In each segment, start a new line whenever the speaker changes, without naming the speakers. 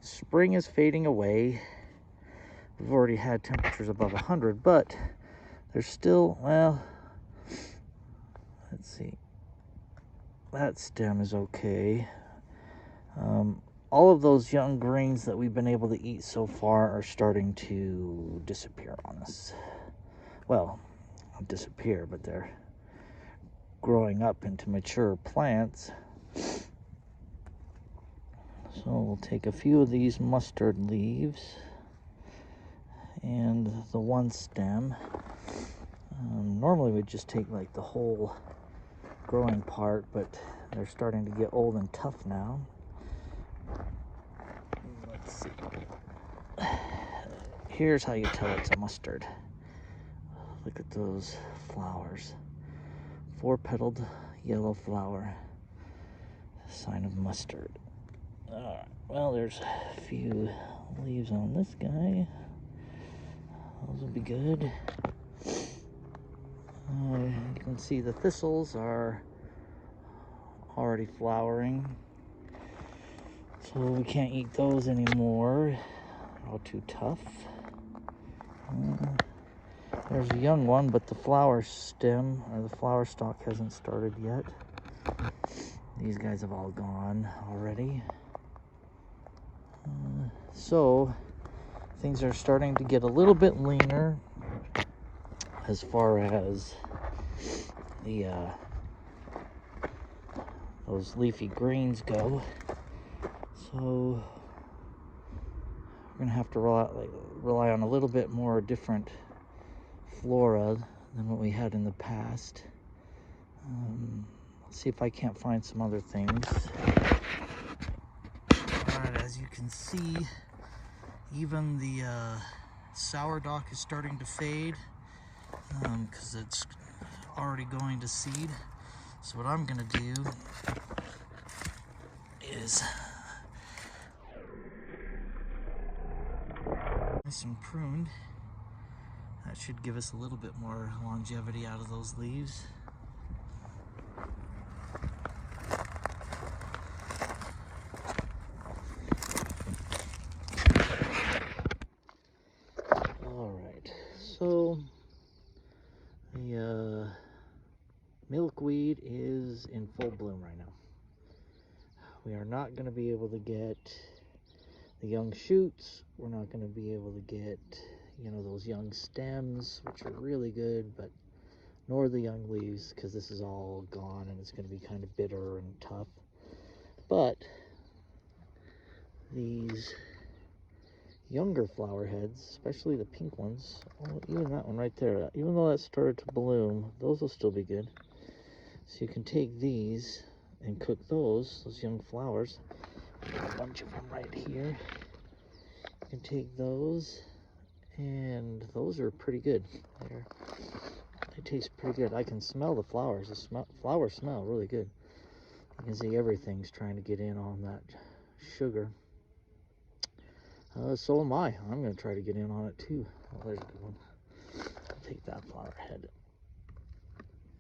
spring is fading away. We've already had temperatures above 100, but there's still, well, let's see. That stem is okay. All of those young greens that we've been able to eat so far are starting to disappear on us. Well, not disappear, but they're growing up into mature plants. So we'll take a few of these mustard leaves and the one stem. Normally we'd just take like the whole growing part, but they're starting to get old and tough now. Let's see. Here's how you tell it's a mustard. Look at those flowers. 4-petaled yellow flower. Sign of mustard. Alright, well, there's a few leaves on this guy. Those will be good. You can see the thistles are already flowering, so we can't eat those anymore. They're all too tough. There's a young one, but the flower stem or the flower stalk hasn't started yet. These guys have all gone already. So things are starting to get a little bit leaner as far as the those leafy greens go. So we're gonna have to rely on a little bit more different flora than what we had in the past. Let's see if I can't find some other things. Alright, as you can see, even the sourdock is starting to fade because it's already going to seed. So what I'm gonna do is nice and pruned. That should give us a little bit more longevity out of those leaves. Alright, so the milkweed is in full bloom right now. We are not going to be able to get the young shoots. We're not going to be able to get, those young stems, which are really good, but nor the young leaves, because this is all gone and it's going to be kind of bitter and tough. But these younger flower heads, especially the pink ones, even that one right there, even though that started to bloom, those will still be good. So you can take these and cook those young flowers. A bunch of them right here. You can take those, and those are pretty good. They taste pretty good. I can smell the flowers. The flowers smell really good. You can see everything's trying to get in on that sugar. So am I. I'm going to try to get in on it too. Oh, there's a good one. I'll take that flower head.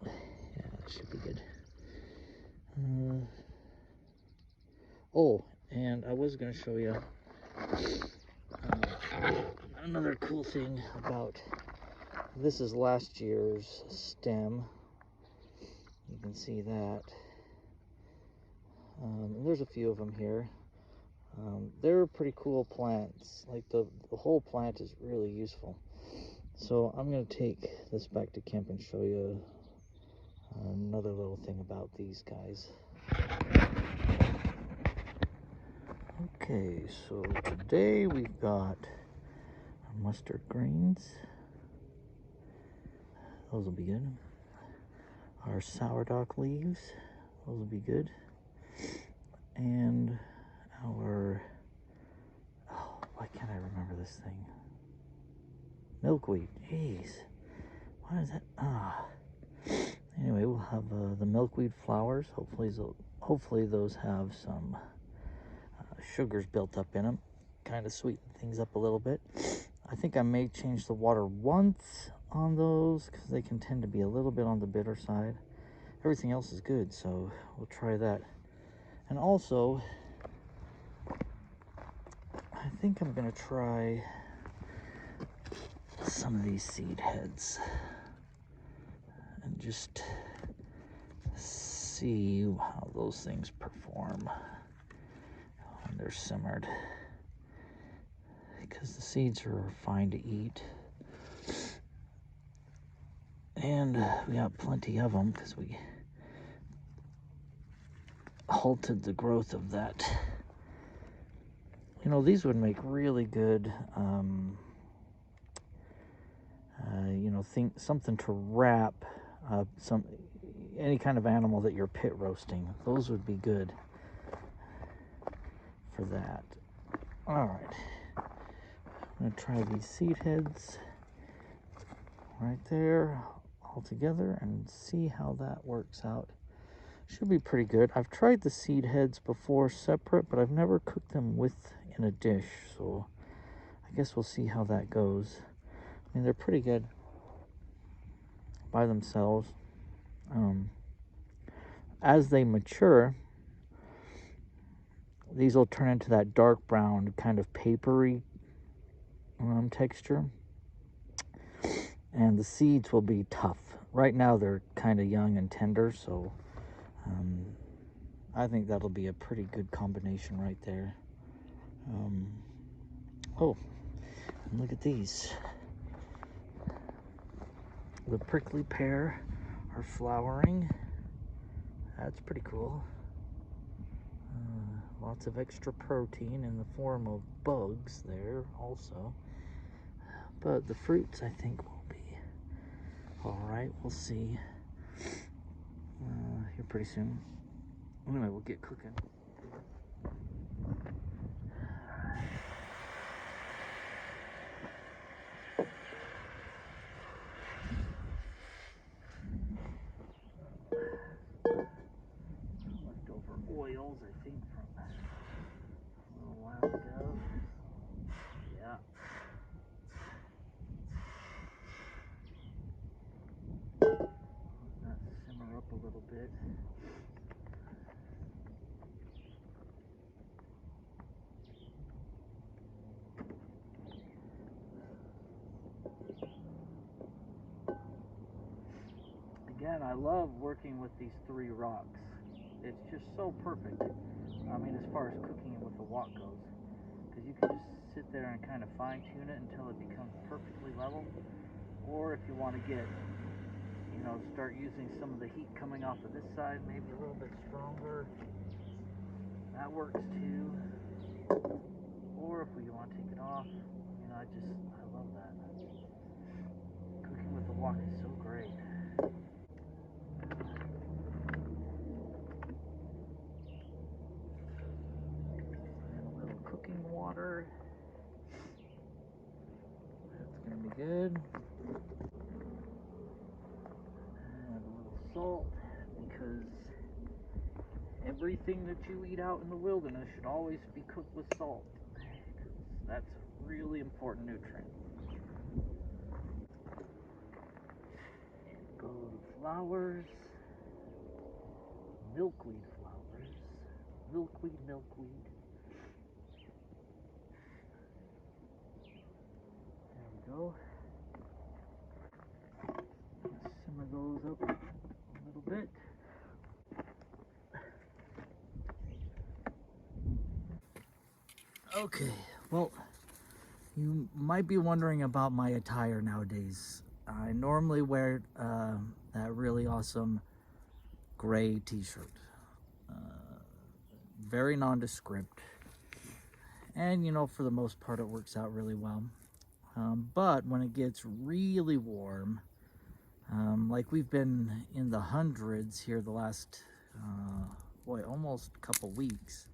Yeah, that should be good. Oh, and I was going to show you another cool thing about this. Is last year's stem. You can see that. And there's a few of them here. They're pretty cool plants. Like the whole plant is really useful. So I'm going to take this back to camp and show you another little thing about these guys. Okay, so today we've got our mustard greens. Those will be good. Our sourdock leaves. Those will be good. And our, why can't I remember this thing? Milkweed. Jeez. Why is that? Anyway, we'll have the milkweed flowers. Hopefully those have some sugars built up in them. Kind of sweeten things up a little bit. I think I may change the water once on those because they can tend to be a little bit on the bitter side. Everything else is good, so we'll try that. And also, I think I'm gonna try some of these seed heads and just see how those things perform when they're simmered, because the seeds are fine to eat, and we got plenty of them because we halted the growth of that. You know, these would make really good you know, something to wrap any kind of animal that you're pit roasting. Those would be good for that. All right, I'm gonna try these seed heads right there all together and see how that works out. Should be pretty good. I've tried the seed heads before separate, but I've never cooked them in a dish, so I guess we'll see how that goes. I mean, they're pretty good by themselves. As they mature, these will turn into that dark brown kind of papery texture, and the seeds will be tough. Right now they're kind of young and tender, so I think that'll be a pretty good combination right there. Oh, and look at these. The prickly pear are flowering. That's pretty cool. Lots of extra protein in the form of bugs there also. But the fruits, I think, will be all right. We'll see here pretty soon. Anyway, we'll get cooking. Leftover oils, I think, from a little while ago. Yeah. Let that simmer up a little bit. Again, I love working with these 3 rocks. It's just so perfect. I mean, as far as cooking it with the wok goes, because you can just sit there and kind of fine-tune it until it becomes perfectly level. Or if you want to get, you know, start using some of the heat coming off of this side, maybe a little bit stronger, that works too. Or if we want to take it off, you know, I love that. Cooking with the wok is so great. And a little cooking water. That's gonna be good. And a little salt, because everything that you eat out in the wilderness should always be cooked with salt. That's a really important nutrient. And go to flowers. Milkweed flowers. Milkweed, milkweed. There we go. Simmer those up a little bit. Okay, well, you might be wondering about my attire nowadays. I normally wear that really awesome gray t-shirt. Very nondescript. And, you know, for the most part, it works out really well. But when it gets really warm, like we've been in the hundreds here the last, almost a couple weeks,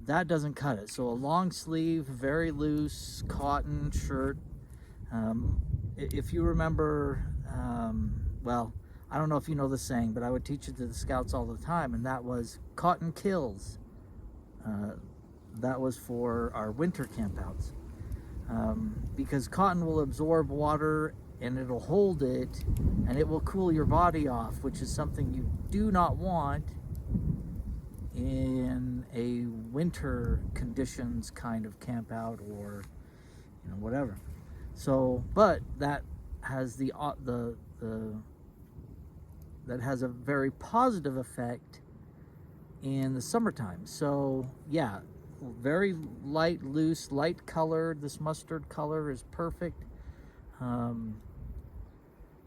that doesn't cut it. So a long sleeve, very loose cotton shirt. If you remember, well, I don't know if you know the saying, but I would teach it to the scouts all the time, and that was cotton kills. That was for our winter campouts. Because cotton will absorb water and it'll hold it, and it will cool your body off, which is something you do not want in a winter conditions kind of camp out, or whatever. So, but that has that has a very positive effect in the summertime. So yeah, very light, loose, light colored. This mustard color is perfect.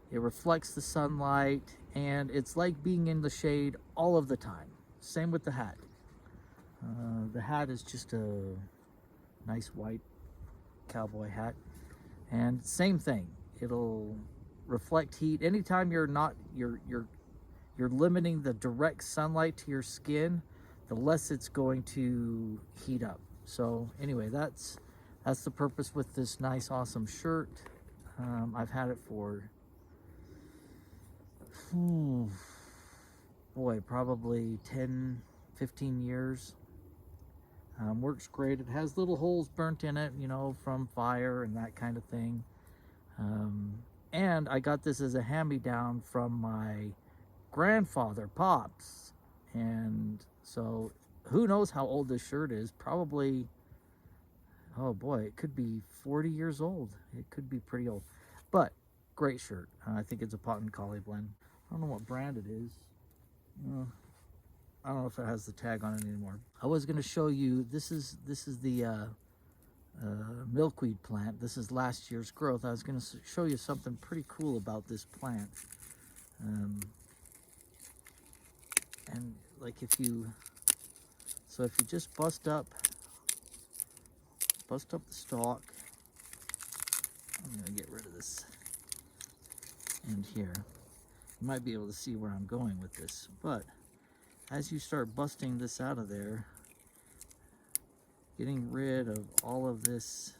It reflects the sunlight, and it's like being in the shade all of the time. Same with the hat. The hat is just a nice white cowboy hat, and same thing. It'll reflect heat anytime you're limiting the direct sunlight to your skin. The less it's going to heat up. So anyway, that's the purpose with this nice, awesome shirt. I've had it for boy, probably 10, 15 years. Works great. It has little holes burnt in it, from fire and that kind of thing. And I got this as a hand-me-down from my grandfather, Pops. And so who knows how old this shirt is. Probably, oh boy, it could be 40 years old. It could be pretty old. But great shirt. I think it's a Pot & Collie blend. I don't know what brand it is. I don't know if it has the tag on it anymore. I was going to show you, this is the milkweed plant. This is last year's growth. I was going to show you something pretty cool about this plant. And like if you just bust up the stalk. I'm going to get rid of this end here. You might be able to see where I'm going with this, but as you start busting this out of there, getting rid of all of this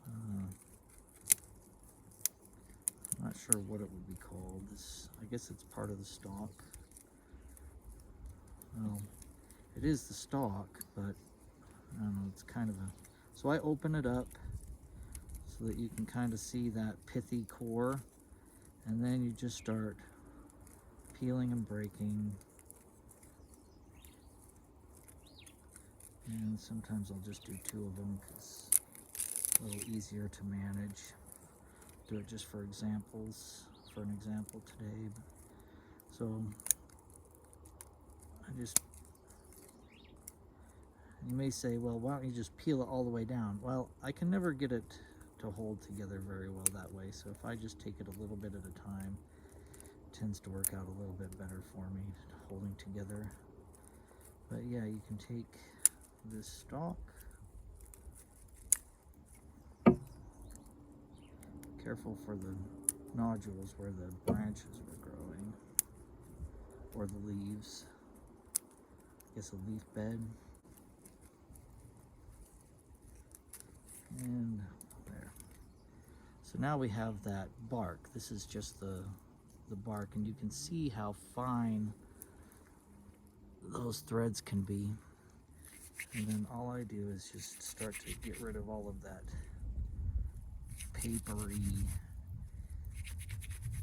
I'm not sure what it would be called. I guess it's part of the stalk. Well, it is the stalk, but I don't know, it's kind of a... So I open it up so that you can kind of see that pithy core, and then you just start peeling and breaking. And sometimes I'll just do 2 of them because it's a little easier to manage. Do it just for an example today. So you may say, well, why don't you just peel it all the way down? Well, I can never get it to hold together very well that way. So if I just take it a little bit at a time, it tends to work out a little bit better for me, holding together. But yeah, you can take this stalk. Careful for the nodules where the branches were growing, or the leaves. I guess a leaf bed. And there. So now we have that bark. This is just the bark, and you can see how fine those threads can be. And then all I do is just start to get rid of all of that papery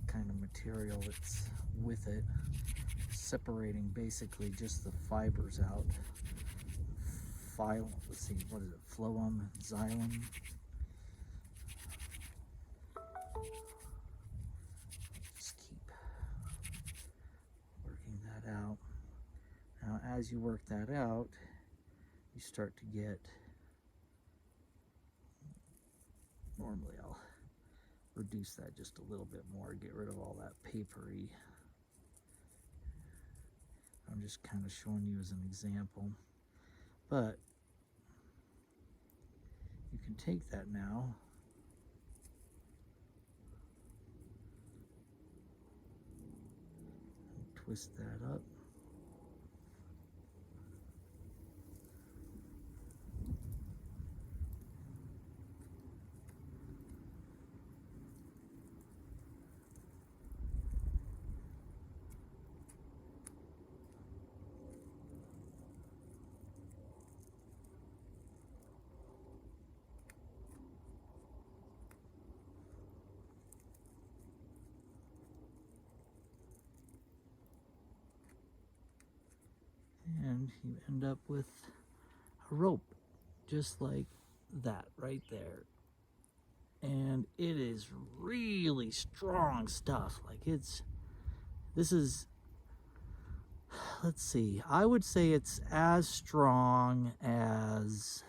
kind of material that's with it, separating basically just the fibers out. Let's see, what is it? Phloem, xylem. Just keep working that out. Now, as you work that out, you start to get, normally I'll reduce that just a little bit more, get rid of all that papery. I'm just kind of showing you as an example. But you can take that now and twist that up. and you end up with a rope just like that right there. And it is really strong stuff. Like this is, let's see, I would say it's as strong as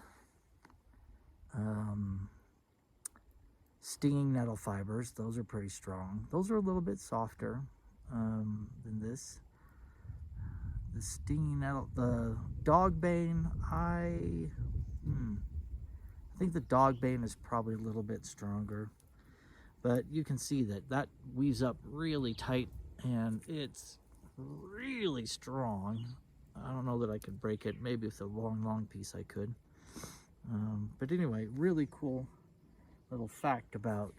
stinging nettle fibers. Those are pretty strong. Those are a little bit softer than this. The stinging nettle, the dog bane, I think the dog bane is probably a little bit stronger, but you can see that weaves up really tight and it's really strong. I don't know that I could break it. Maybe with a long piece I could. But anyway, really cool little fact about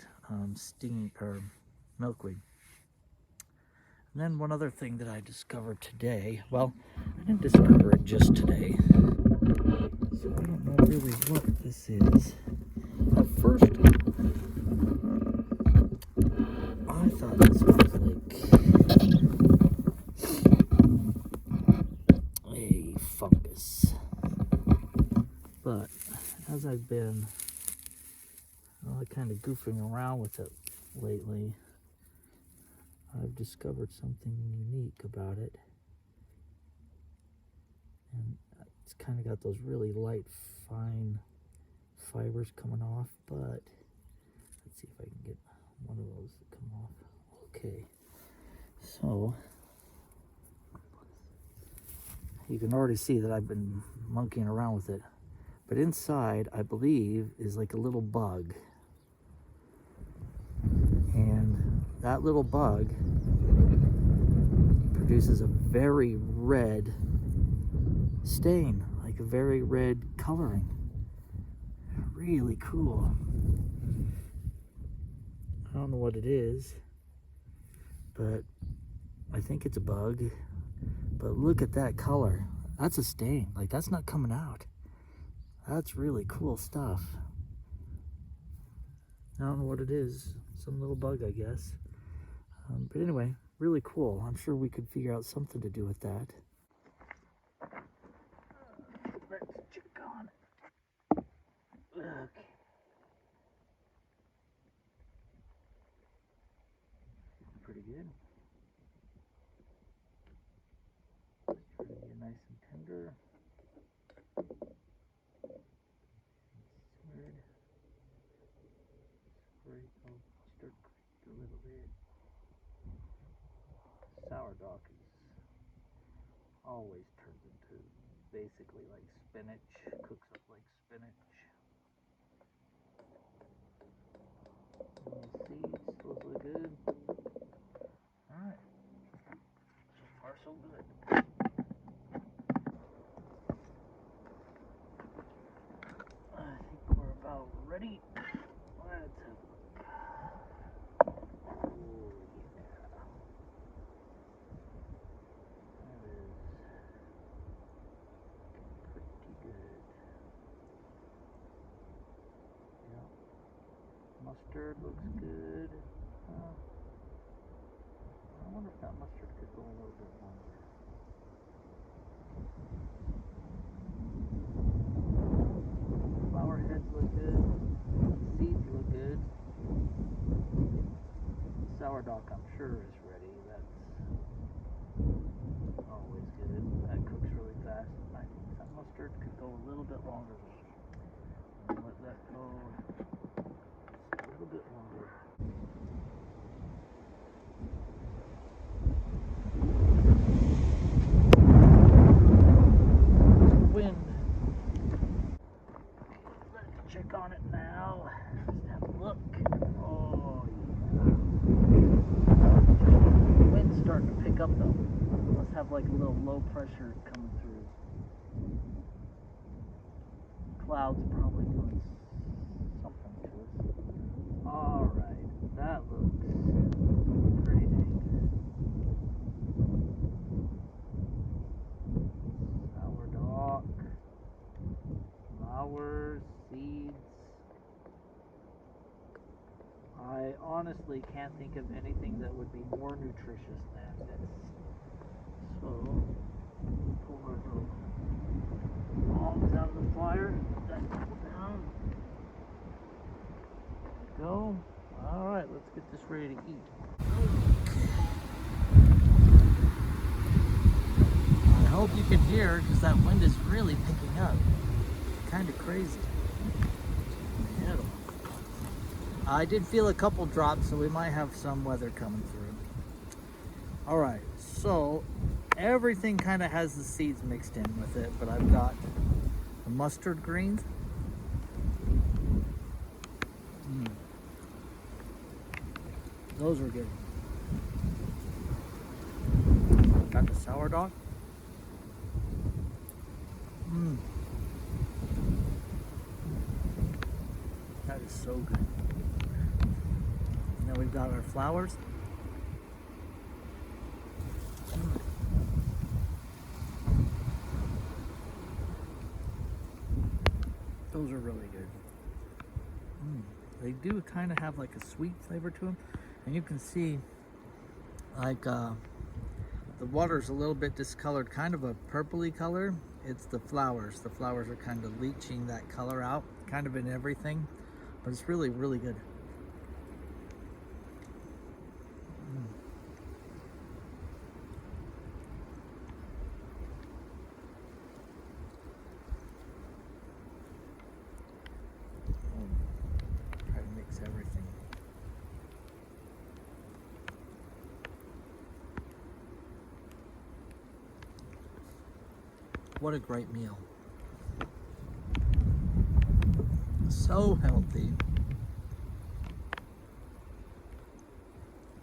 stinging or milkweed. And then one other thing that I discovered today, well, I didn't discover it just today, so I don't know really what this is. At first, I thought this was like a fungus, but as I've been kind of goofing around with it lately, I've discovered something unique about it. And it's kind of got those really light, fine fibers coming off, but let's see if I can get one of those to come off. Okay, so you can already see that I've been monkeying around with it, but inside, I believe, is like a little bug. And that little bug produces a very red stain, like a very red coloring. Really cool. I don't know what it is, but I think it's a bug. But look at that color. That's a stain. Like, that's not coming out. That's really cool stuff. I don't know what it is. Some little bug, I guess. But anyway, really cool. I'm sure we could figure out something to do with that. Let's check on it. Okay. Pretty good. Try to get nice and tender. Smeared. Spray of mustard a little bit. Sourdough always turns into basically like spinach, cooks up like spinach. Little seeds, those look good. Alright, so far so good. I think we're about ready. Let's have a look. Oh yeah. That is pretty good. Yeah. Mustard looks good. I wonder if that mustard could go a little bit longer. Flower heads look good. Seeds look good. Sourdough, I'm sure, is ready. That's always good. That cooks really fast. I think that mustard could go a little bit longer. Let that go a little bit longer. Wind. Let's check on it now. Let's have a look. Oh yeah. The wind's starting to pick up though. Let's have like a little low pressure coming through. Clouds probably doing something to us. Alright, that looks pretty dang good. Sourdough, flowers, seeds. I honestly can't think of anything that would be more nutritious than this. So, pull our little fire. Put that down. Go. All right, let's get this ready to eat. I hope you can hear because that wind is really picking up. Kind of crazy. I did feel a couple drops, so we might have some weather coming through. All right, so everything kind of has the seeds mixed in with it, but I've got the mustard greens. Those were good. Got the sourdough. That is so good. And then we've got our flowers. Those are really good. They do kind of have like a sweet flavor to them. And you can see like the water's a little bit discolored, kind of a purpley color. It's the flowers. The flowers are kind of leaching that color out, kind of in everything. But it's really, really good. Try to mix everything. What a great meal. So healthy.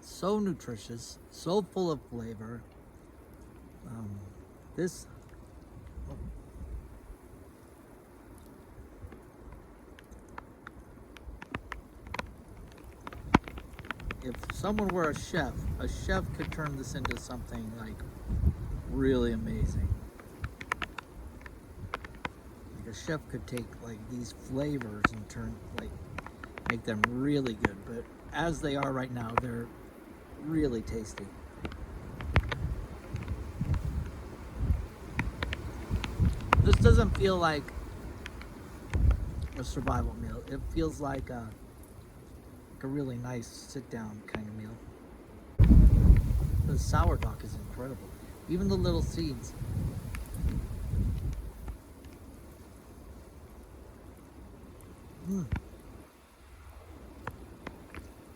So nutritious. So full of flavor. If someone were a chef could turn this into something like really amazing. Like a chef could take like these flavors and make them really good. But as they are right now, they're really tasty. This doesn't feel like a survival meal. It feels like a really nice sit-down kind of meal. The sourdough is incredible. Even the little seeds.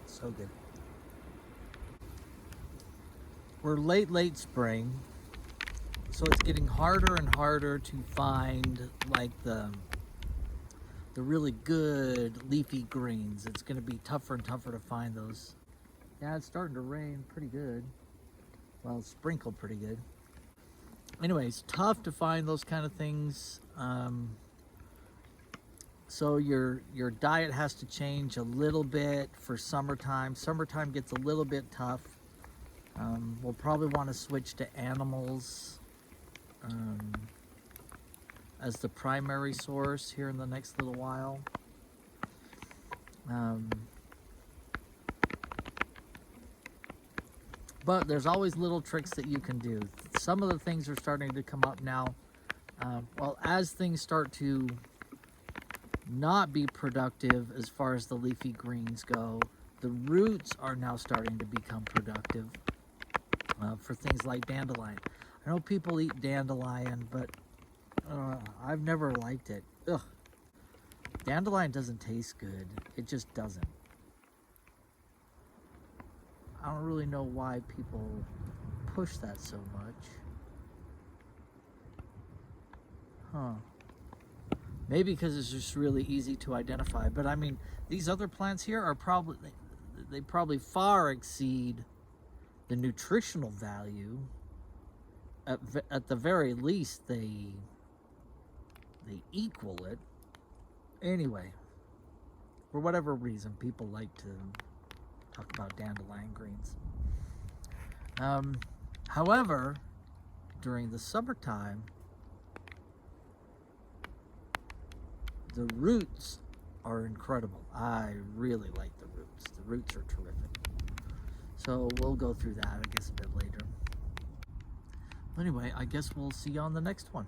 So good. We're late spring, so it's getting harder and harder to find like the really good leafy greens. It's going to be tougher and tougher to find those. Yeah, it's starting to rain pretty good. Well, it's sprinkled pretty good. Anyways, tough to find those kind of things. So your diet has to change a little bit for summertime. Summertime gets a little bit tough. We'll probably want to switch to animals as the primary source here in the next little while. But there's always little tricks that you can do. Some of the things are starting to come up now. Well, as things start to not be productive as far as the leafy greens go, the roots are now starting to become productive for things like dandelion. I know people eat dandelion, but I've never liked it. Ugh. Dandelion doesn't taste good. It just doesn't. I don't really know why people push that so much. Maybe because it's just really easy to identify. But I mean, these other plants here are they probably far exceed the nutritional value. At the very least, they equal it. Anyway, for whatever reason, people like to talk about dandelion greens. However, during the summertime, the roots are incredible. I really like the roots. The roots are terrific. So we'll go through that, I guess, a bit later. Anyway, I guess we'll see you on the next one.